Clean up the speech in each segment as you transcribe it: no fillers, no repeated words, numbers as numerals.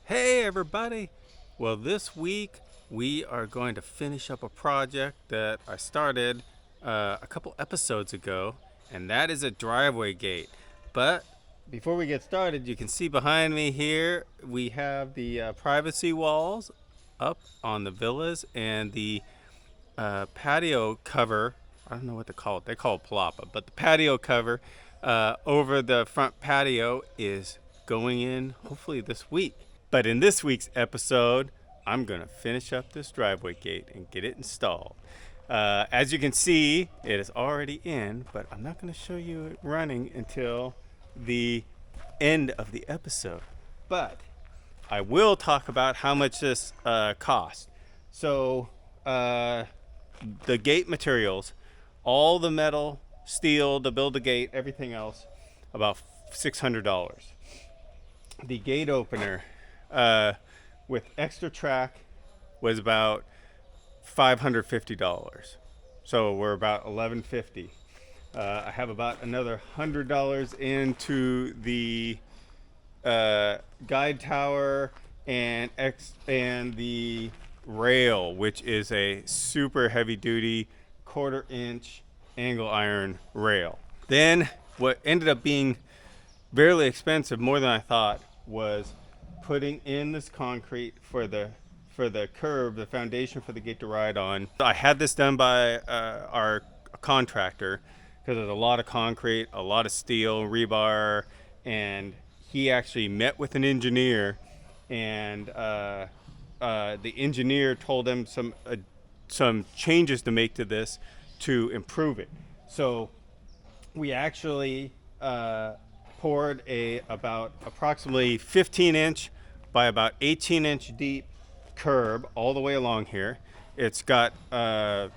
Hey everybody! Well, this week we are going to finish up a project that I started a couple episodes ago, and that is a driveway gate. But before we get started, you can see behind me here we have the privacy walls up on the villas and the patio cover. I don't know what to call it. They call it palapa, but the patio cover over the front patio is going in hopefully this week. But in this week's episode, I'm going to finish up this driveway gate and get it installed. As you can see, it is already in, but I'm not going to show you it running until the end of the episode. But I will talk about how much this cost. So, the gate materials, all the metal, steel to build the gate, everything else, about $600. The gate opener with extra track was about $550. So we're about $1,150. I have about another $100 into the guide tower and the rail, which is a super heavy duty 1/4 inch angle iron rail. Then what ended up being fairly expensive, more than I thought, was putting in this concrete for the curb, the foundation for the gate to ride on. I had this done by our contractor because there's a lot of concrete, a lot of steel, rebar, and he actually met with an engineer, and the engineer told him some changes to make to this to improve it. So we actually poured about approximately 15 inch by about 18 inch deep curb all the way along here. It's got I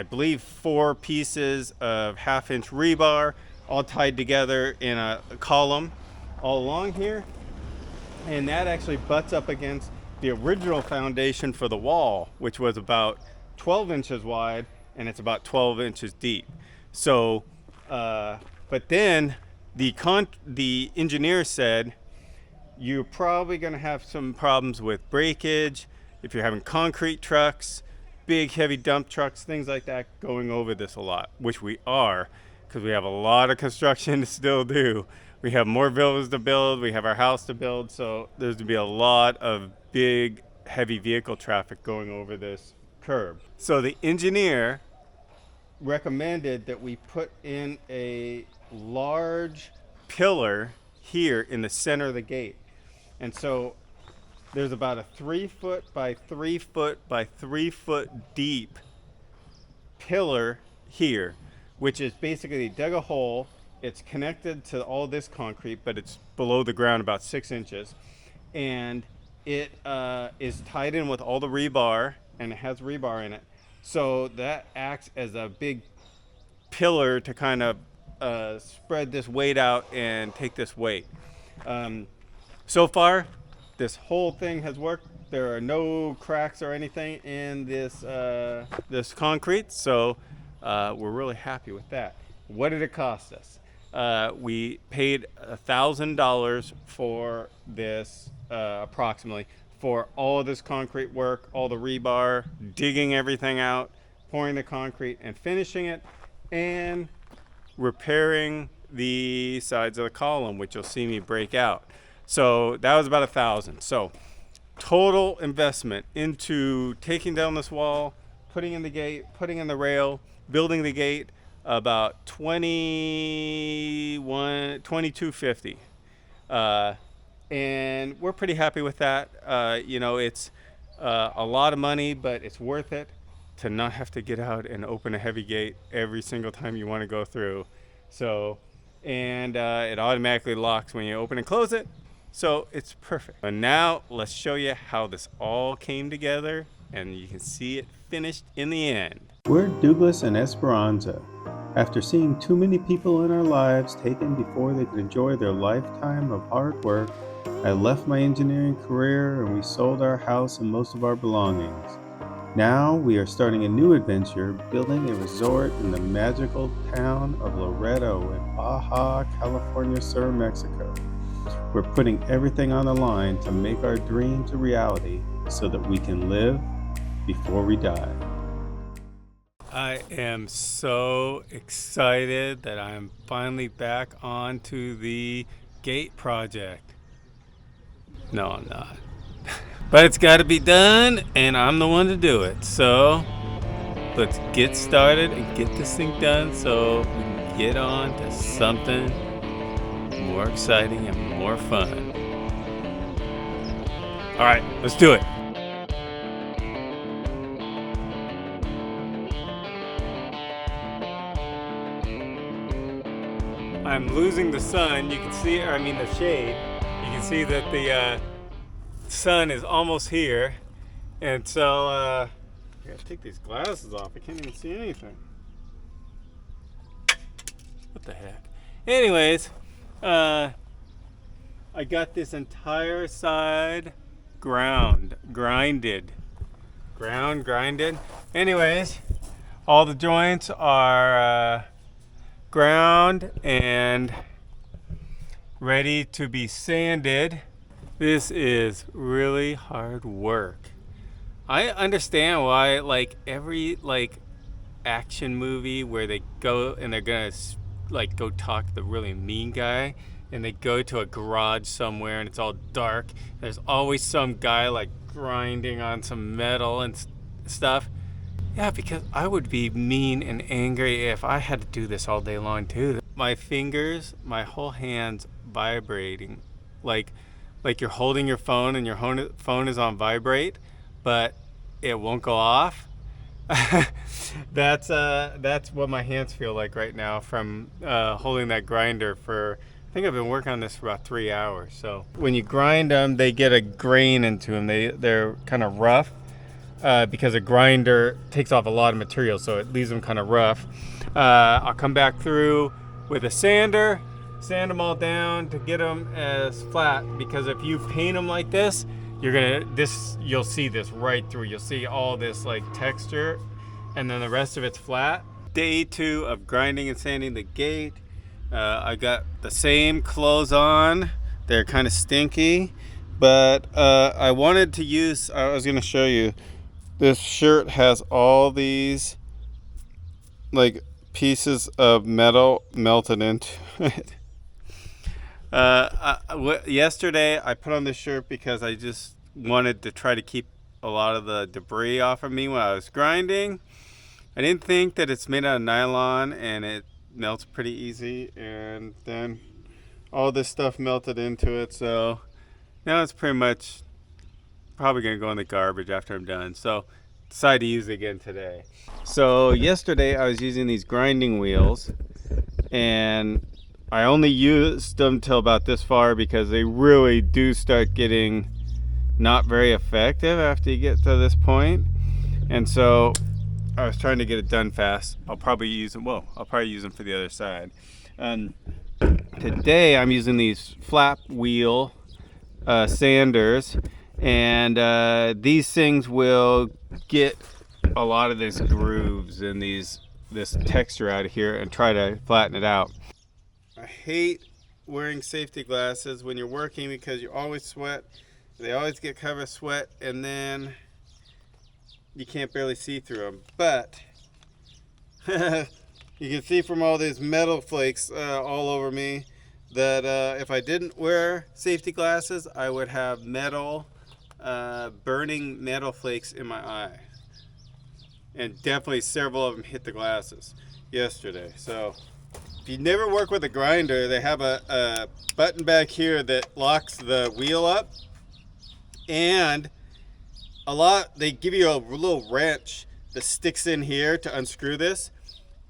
believe 4 pieces of 1/2 inch rebar all tied together in a column all along here, and that actually butts up against the original foundation for the wall, which was about 12 inches wide and it's about 12 inches deep. So but then the engineer said you're probably going to have some problems with breakage if you're having concrete trucks, big heavy dump trucks, things like that going over this a lot, which we are, because we have a lot of construction to still do. We have more villas to build, we have our house to build, so there's going to be a lot of big heavy vehicle traffic going over this curb. So the engineer recommended that we put in a large pillar here in the center of the gate. And so there's about a 3 foot by 3 foot by 3 foot deep pillar here, which is basically dug a hole. It's connected to all this concrete, but it's below the ground about 6 inches. And it is tied in with all the rebar, and it has rebar in it. So that acts as a big pillar to kind of spread this weight out and take this weight. So far, this whole thing has worked. There are no cracks or anything in this concrete, so we're really happy with that. What did it cost us? We paid $1,000 for this, approximately, for all of this concrete work, all the rebar, digging everything out, pouring the concrete and finishing it, and repairing the sides of the column, which you'll see me break out. So that was about $1,000. So total investment into taking down this wall, putting in the gate, putting in the rail, building the gate, about $2250. And we're pretty happy with that. It's a lot of money, but it's worth it to not have to get out and open a heavy gate every single time you want to go through. So, and it automatically locks when you open and close it. So it's perfect. And now let's show you how this all came together, and you can see it finished in the end. We're Dooglass and Esperanza. After seeing too many people in our lives taken before they could enjoy their lifetime of hard work, I left my engineering career and we sold our house and most of our belongings. Now we are starting a new adventure, building a resort in the magical town of Loreto in Baja California Sur, Mexico. We're putting everything on the line to make our dreams a reality so that we can live before we die. I am so excited that I'm finally back onto the gate project. No, I'm not. But it's got to be done, and I'm the one to do it. So let's get started and get this thing done so we can get on to something more exciting and more fun. All right, let's do it. I'm losing the sun. You can see, or I mean the shade. You can see that the sun is almost here. And so, I gotta take these glasses off. I can't even see anything. What the heck? Anyways, I got this entire side grinded. Anyways, all the joints are ground and ready to be sanded. This is really hard work. I understand why, like, every action movie where they go and they're gonna go talk to the really mean guy, and they go to a garage somewhere and it's all dark. There's always some guy grinding on some metal and stuff. Yeah, because I would be mean and angry if I had to do this all day long too. My fingers, my whole hands vibrating, like you're holding your phone and your phone is on vibrate, but it won't go off. That's what my hands feel like right now from holding that grinder for. I think I've been working on this for about 3 hours. So when you grind them, they get a grain into them. They're kind of rough. Because a grinder takes off a lot of material, so it leaves them kind of rough. I'll come back through with a sander, sand them all down to get them as flat, because if you paint them like this, you'll see this right through. You'll see all this texture, and then the rest of it's flat. Day 2 of grinding and sanding the gate. I got the same clothes on. They're kind of stinky, but I was going to show you. This shirt has all these pieces of metal melted into it. Yesterday I put on this shirt because I just wanted to try to keep a lot of the debris off of me when I was grinding. I didn't think that it's made out of nylon and it melts pretty easy, and then all this stuff melted into it, so now it's pretty much probably gonna go in the garbage after I'm done. So decided to use it again today. So yesterday I was using these grinding wheels, and I only used them till about this far because they really do start getting not very effective after you get to this point. And so I was trying to get it done fast. I'll probably use them for the other side. And today I'm using these flap wheel sanders, and these things will get a lot of these grooves and this texture out of here and try to flatten it out. I hate wearing safety glasses when you're working because you always sweat. They always get covered with sweat, and then you can't barely see through them. But you can see from all these metal flakes all over me that if I didn't wear safety glasses, I would have burning metal flakes in my eye. And definitely several of them hit the glasses yesterday. So if you never work with a grinder, they have a button back here that locks the wheel up, and they give you a little wrench that sticks in here to unscrew this,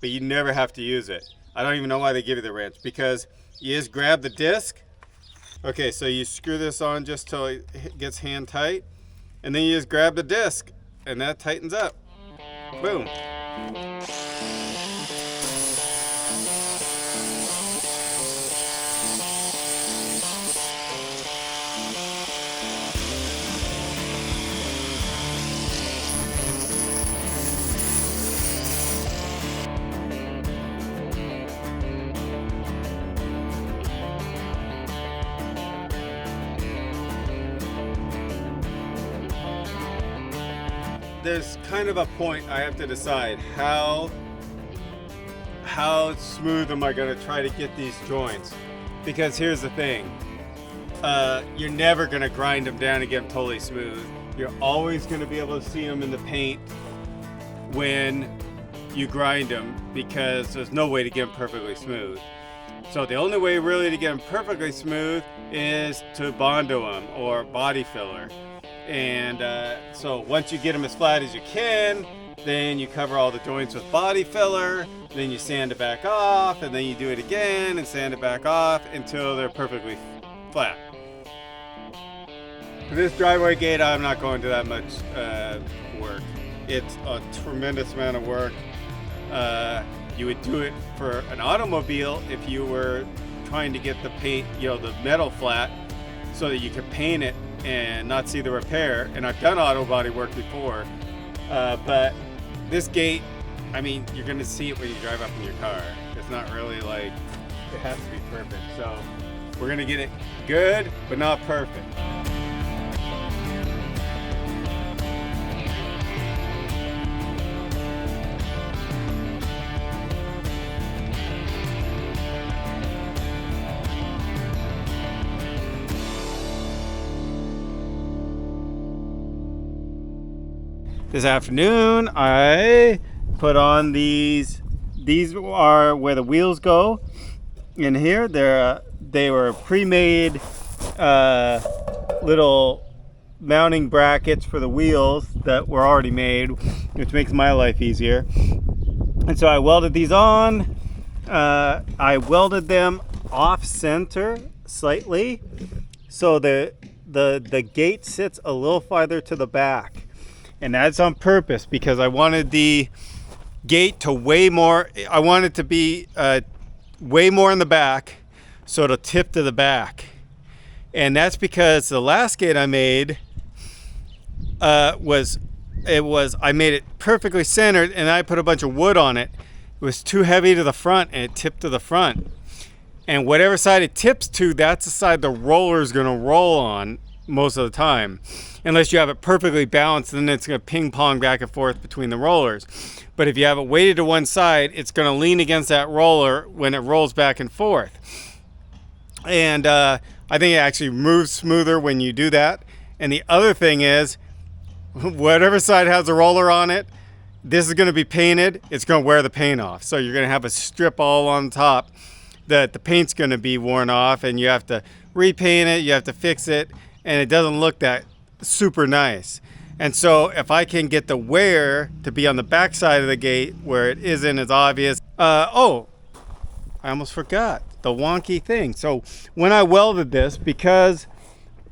but you never have to use it. I don't even know why they give you the wrench, because you just grab the disc. Okay, so you screw this on just till it gets hand tight, and then you just grab the disc, and that tightens up. Boom. there's kind of a point I have to decide how smooth am I going to try to get these joints, because here's the thing, you're never going to grind them down and get them totally smooth. You're always going to be able to see them in the paint when you grind them, because there's no way to get them perfectly smooth. So the only way really to get them perfectly smooth is to Bondo them or body filler. And so once you get them as flat as you can, then you cover all the joints with body filler, then you sand it back off, and then you do it again and sand it back off until they're perfectly flat. For this driveway gate, I'm not going to that much work. It's a tremendous amount of work. You would do it for an automobile if you were trying to get the paint, the metal flat, so that you could paint it and not see the repair. And I've done auto body work before, but this gate, I mean, you're gonna see it when you drive up in your car. It's not really like, it has to be perfect. So we're gonna get it good, but not perfect. This afternoon, I put on these. These are where the wheels go. In here, they were pre-made little mounting brackets for the wheels that were already made, which makes my life easier. And so I welded these on. I welded them off center slightly, so the gate sits a little farther to the back. And that's on purpose, because I wanted the gate to weigh more. I want it to be way more in the back, so it'll tip to the back. And that's because the last gate I made I made it perfectly centered, and I put a bunch of wood on it. It was too heavy to the front, and it tipped to the front. And whatever side it tips to, that's the side the roller is going to roll on most of the time. Unless you have it perfectly balanced, then it's going to ping pong back and forth between the rollers. But if you have it weighted to one side, it's going to lean against that roller when it rolls back and forth. And I think it actually moves smoother when you do that. And the other thing is, whatever side has a roller on it, this is going to be painted. It's going to wear the paint off. So you're going to have a strip all on top that the paint's going to be worn off, and you have to repaint it, you have to fix it, and it doesn't look that super nice. And so if I can get the wear to be on the back side of the gate where it isn't as obvious. Oh, I almost forgot the wonky thing. So when I welded this, because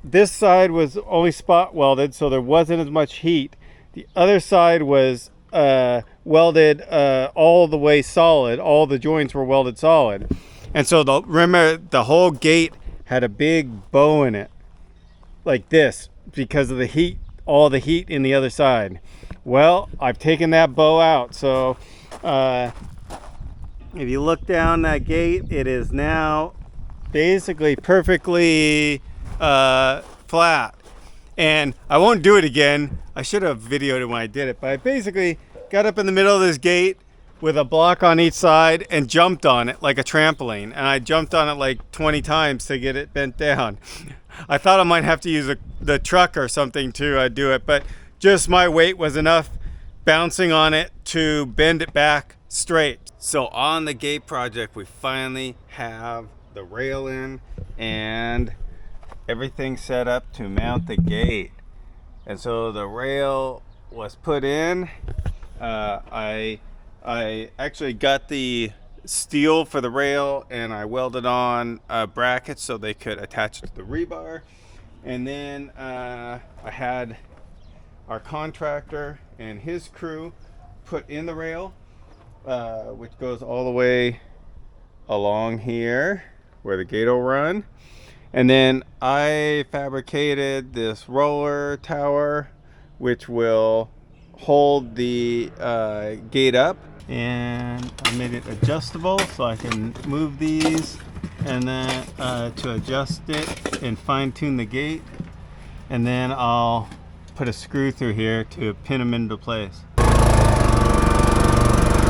this side was only spot welded, so there wasn't as much heat, the other side was welded all the way solid. All the joints were welded solid. And so remember, the whole gate had a big bow in it like this, because of the heat, all the heat in the other side. Well, I've taken that bow out. So if you look down that gate, it is now basically perfectly flat. And I won't do it again. I should have videoed it when I did it, but I basically got up in the middle of this gate with a block on each side and jumped on it like a trampoline. And I jumped on it like 20 times to get it bent down. I thought I might have to use the truck or something to do it, but just my weight was enough bouncing on it to bend it back straight. So on the gate project, we finally have the rail in and everything set up to mount the gate. And so the rail was put in. I actually got the steel for the rail, and I welded on brackets so they could attach to the rebar. And then I had our contractor and his crew put in the rail, which goes all the way along here where the gate will run. And then I fabricated this roller tower which will hold the gate up. And I made it adjustable so I can move these, and then to adjust it and fine tune the gate. And then I'll put a screw through here to pin them into place.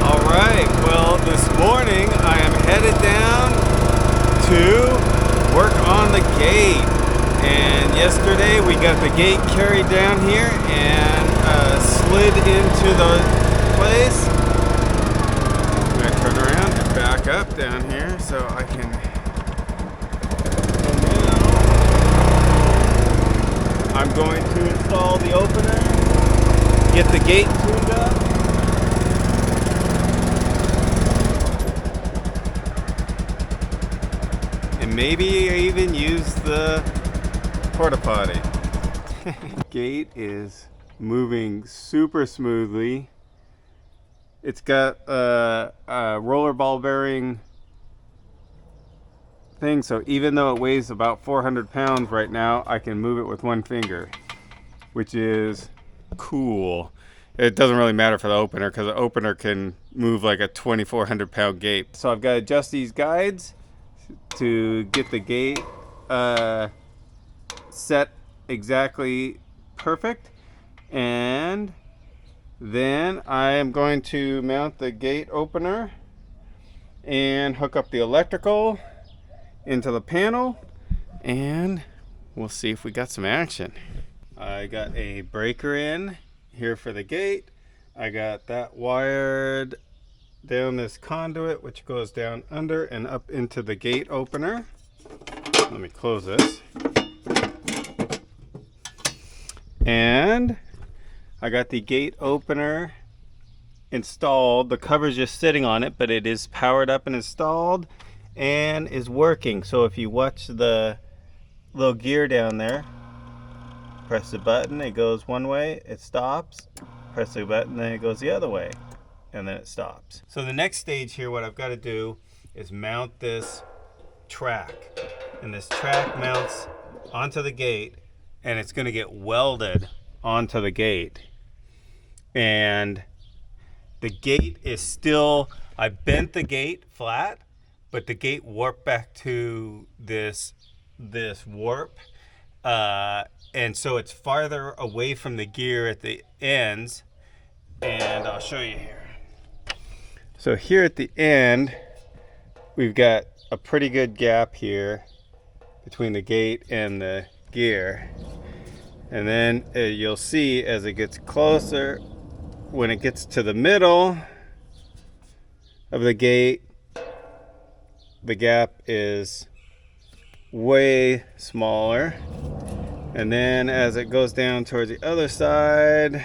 All right, well, this morning I am headed down to work on the gate. And yesterday we got the gate carried down here and slid into the place. I'm gonna turn around and back up down here so I can. I'm going to install the opener, get the gate tuned up. And maybe even use the porta potty. Gate is moving super smoothly. It's got a roller ball bearing thing, so even though it weighs about 400 pounds right now, I can move it with one finger, which is cool. It doesn't really matter for the opener because the opener can move like a 2,400 pound gate. So I've got to adjust these guides to get the gate set exactly perfect, and then I am going to mount the gate opener and hook up the electrical into the panel, and we'll see if we got some action. I got a breaker in here for the gate. I got that wired down this conduit which goes down under and up into the gate opener. Let me close this. And I got the gate opener installed. The cover's just sitting on it, but it is powered up and installed and is working. So if you watch the little gear down there, press the button, it goes one way, it stops. Press the button, then it goes the other way, and then it stops. So the next stage here, what I've got to do is mount this track. And this track mounts onto the gate, and it's going to get welded onto the gate. And the gate is still, I bent the gate flat, but the gate warped back to this warp. And so it's farther away from the gear at the ends. And I'll show you here. So here at the end, we've got a pretty good gap here between the gate and the gear. And then you'll see as it gets closer, when it gets to the middle of the gate, the gap is way smaller. And then as it goes down towards the other side,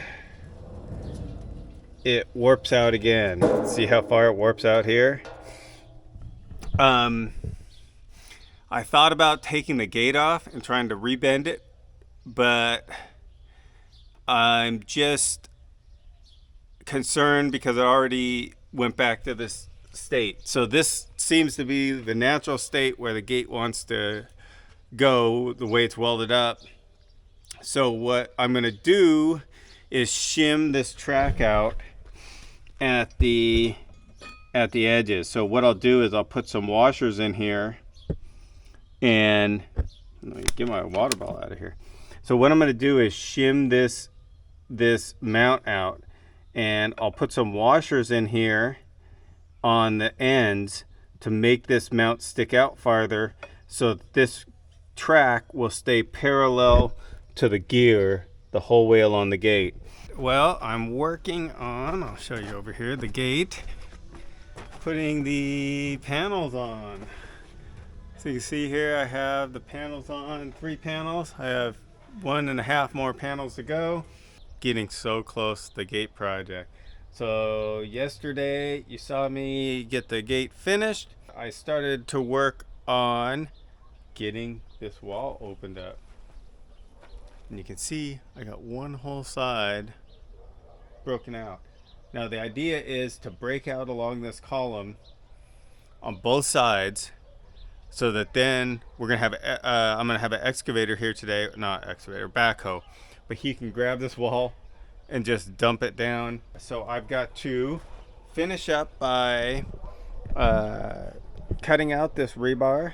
it warps out again. See how far it warps out here? I thought about taking the gate off and trying to rebend it, but I'm just concerned because it already went back to this state. So this seems to be the natural state where the gate wants to go, the way it's welded up. So what I'm going to do is shim this track out at the edges. So what I'll do is I'll put some washers in here, and let me get my water bottle out of here. So what I'm going to do is shim this mount out, and I'll put some washers in here on the ends to make this mount stick out farther, so that this track will stay parallel to the gear the whole way along the gate. Well, I'm working on, I'll show you over here, the gate, putting the panels on. So you can see here I have the panels on, 3 panels. I have 1.5 more panels to go. Getting so close to the gate project. So yesterday you saw me get the gate finished. I started to work on getting this wall opened up. And you can see I got one whole side broken out. Now the idea is to break out along this column on both sides, so that then we're gonna have I'm gonna have an excavator here today, not excavator, backhoe, but he can grab this wall and just dump it down. So I've got to finish up by cutting out this rebar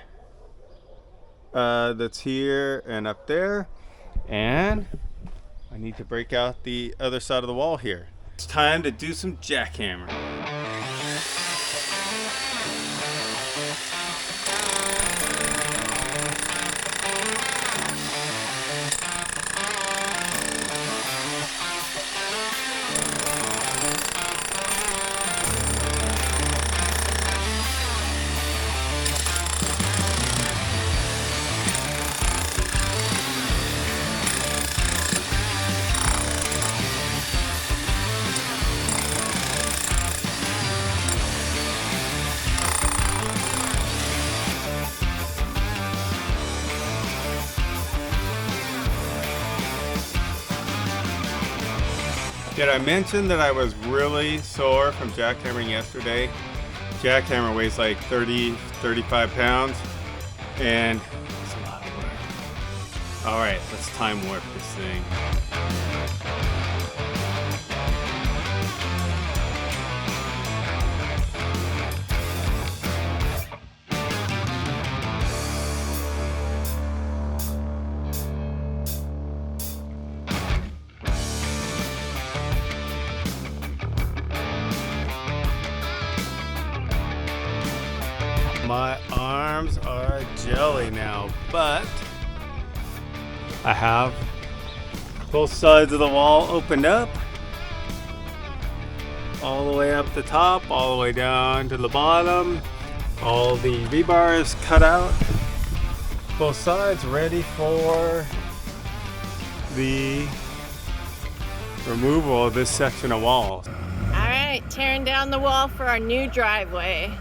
that's here and up there, and I need to break out the other side of the wall here. It's time to do some jackhammering. Did I mention that I was really sore from jackhammering yesterday? Jackhammer weighs like 35 pounds, and it's a lot of work. All right, let's time warp this thing. My arms are jelly now, but I have both sides of the wall opened up, all the way up the top, all the way down to the bottom. All the rebar is cut out, both sides ready for the removal of this section of wall. All right, tearing down the wall for our new driveway.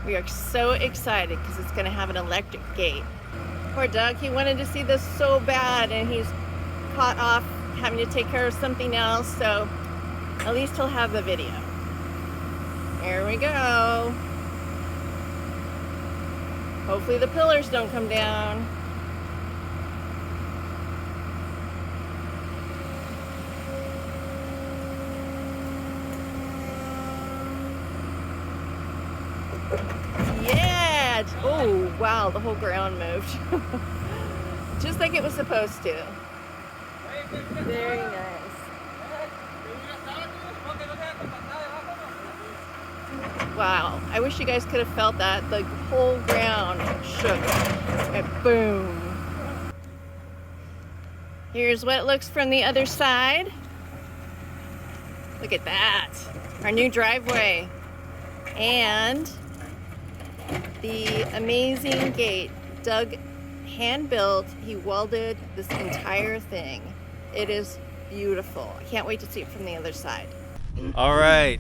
We are so excited because it's going to have an electric gate. Poor Doug, he wanted to see this so bad, and he's caught off having to take care of something else, so at least he'll have the video. Here we go. Hopefully the pillars don't come down. Yeah! Oh, wow, the whole ground moved. Just like it was supposed to. Very nice. Wow, I wish you guys could have felt that. The whole ground shook. And boom. Here's what it looks from the other side. Look at that. Our new driveway. And the amazing gate. Doug hand-built, he welded this entire thing. It is beautiful. I can't wait to see it from the other side. All right,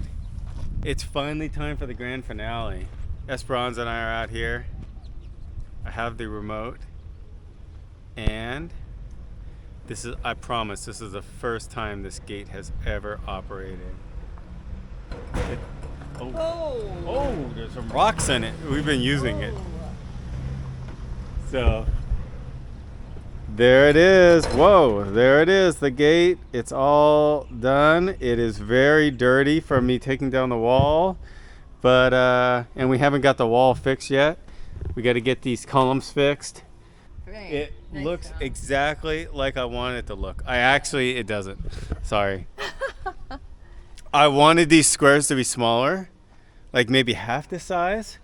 it's finally time for the grand finale. Esperanza and I are out here. I have the remote, and this is, I promise, this is the first time this gate has ever operated. Oh, there's some rocks in it. We've been using it. So, there it is. Whoa, there it is, the gate. It's all done. It is very dirty from me taking down the wall, but, and we haven't got the wall fixed yet. We got to get these columns fixed. Great. It Nice looks job. exactly like I want it to look. It doesn't. Sorry. I wanted these squares to be smaller, like maybe half the size,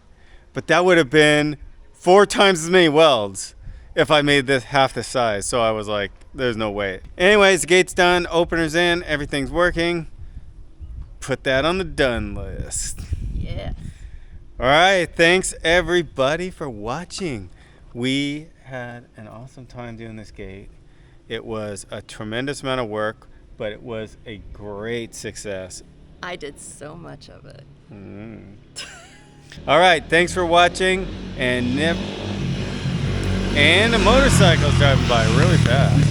but that would have been 4 times as many welds if I made this half the size. So I was like, there's no way. Anyways, the gate's done, opener's in, everything's working. Put that on the done list. Yeah. All right, thanks everybody for watching. We had an awesome time doing this gate. It was a tremendous amount of work, but it was a great success. I did so much of it. All right, thanks for watching, and the motorcycle's driving by really fast.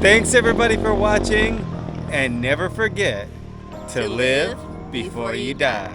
Thanks everybody for watching, and never forget to live before you die.